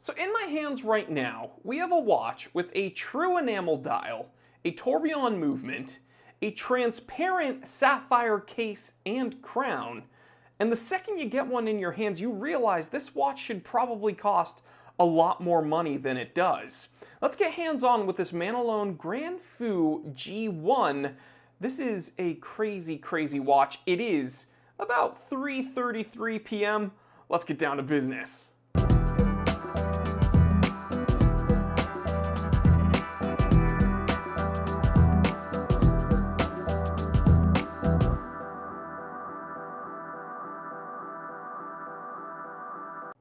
So in my hands right now, we have a watch with a true enamel dial, a tourbillon movement, a transparent sapphire case and crown, and the second you get one in your hands, you realize this watch should probably cost a lot more money than it does. Let's get hands-on with this Manilone Grand Fu G1. This is a crazy, crazy watch. It is about 3:33 p.m. Let's get down to business.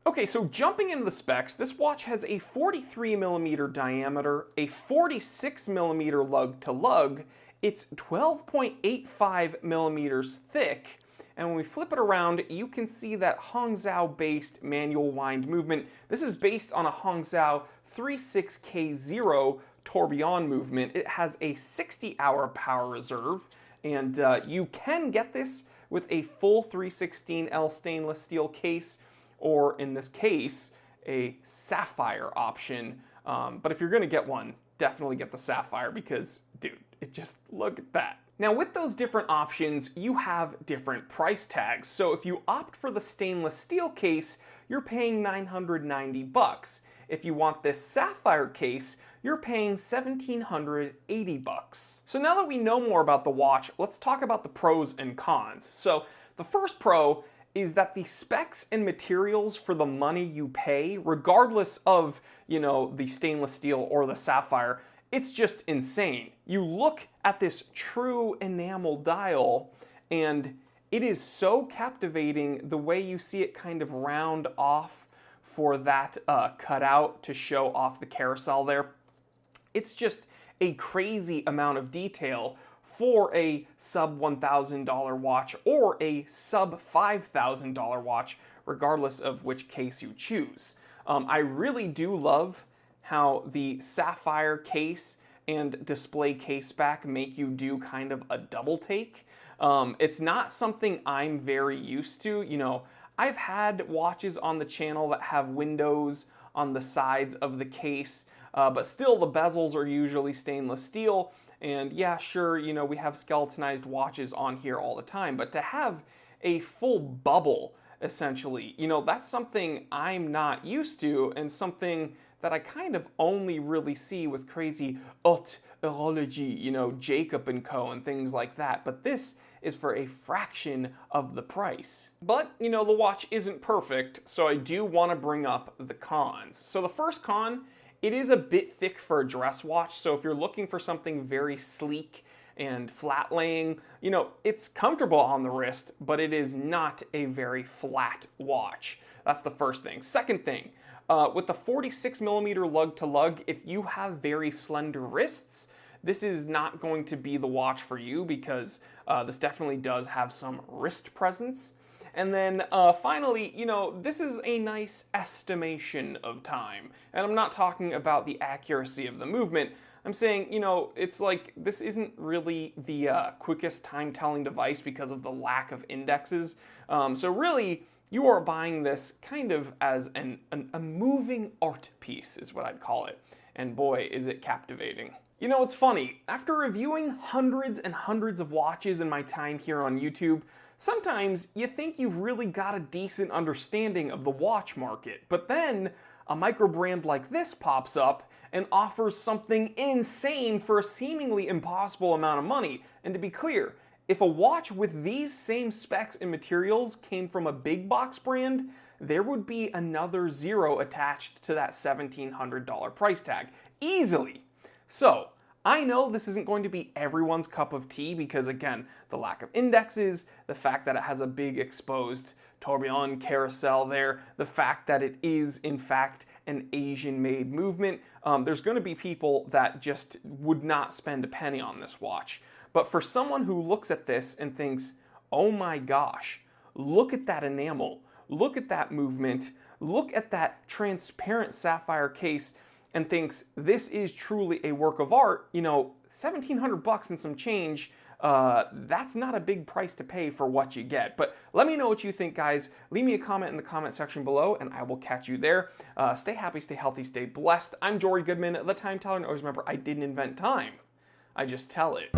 Okay, so jumping into the specs, this watch has a 43mm diameter, a 46mm lug to lug, it's 12.85 millimeters thick, and when we flip it around, you can see that Hongzhou based manual wind movement. This is based on a Hongzhou 36K0 tourbillon movement. It has a 60-hour power reserve, and you can get this with a full 316L stainless steel case, or in this case, a sapphire option. But if you're gonna get one, definitely get the sapphire because, dude, look at that. Now with those different options, you have different price tags. So if you opt for the stainless steel case, you're paying 990 bucks. If you want this sapphire case, you're paying 1,780 bucks. So now that we know more about the watch, let's talk about the pros and cons. So the first pro is that the specs and materials for the money you pay, regardless of, the stainless steel or the sapphire, it's just insane. You look at this true enamel dial and it is so captivating the way you see it kind of round off for that cutout to show off the carousel there. It's just a crazy amount of detail for a sub $1,000 watch or a sub $5,000 watch, regardless of which case you choose. I really do love how the sapphire case and display case back make you do kind of a double take. It's not something I'm very used to. I've had watches on the channel that have windows on the sides of the case, but still the bezels are usually stainless steel. And yeah, sure, we have skeletonized watches on here all the time, but to have a full bubble, essentially, that's something I'm not used to and something that I kind of only really see with crazy haute horologie, Jacob & Co. and things like that. But this is for a fraction of the price. But, the watch isn't perfect, so I do want to bring up the cons. So the first con, it is a bit thick for a dress watch, so if you're looking for something very sleek and flat laying, it's comfortable on the wrist, but it is not a very flat watch. That's the first thing. Second thing, with the 46mm lug to lug, if you have very slender wrists, this is not going to be the watch for you because this definitely does have some wrist presence. And then finally, this is a nice estimation of time. And I'm not talking about the accuracy of the movement. I'm saying, it's like this isn't really the quickest time-telling device because of the lack of indexes. So really, you are buying this kind of as a moving art piece is what I'd call it. And boy, is it captivating. It's funny. After reviewing hundreds and hundreds of watches in my time here on YouTube, sometimes you think you've really got a decent understanding of the watch market, but then a micro brand like this pops up and offers something insane for a seemingly impossible amount of money. And to be clear, if a watch with these same specs and materials came from a big box brand, there would be another zero attached to that $1,700 price tag. Easily. So, I know this isn't going to be everyone's cup of tea because, again, the lack of indexes, the fact that it has a big exposed tourbillon carousel there, the fact that it is, in fact, an Asian-made movement. There's going to be people that just would not spend a penny on this watch. But for someone who looks at this and thinks, oh my gosh, look at that enamel, look at that movement, look at that transparent sapphire case, and thinks this is truly a work of art, 1,700 bucks and some change that's not a big price to pay for what you get. But let me know what you think, guys. Leave me a comment in the comment section below, and I will catch you there. Stay happy, stay healthy, stay blessed. I'm Jory Goodman, the Time Teller, and always remember, I didn't invent time. I just tell it.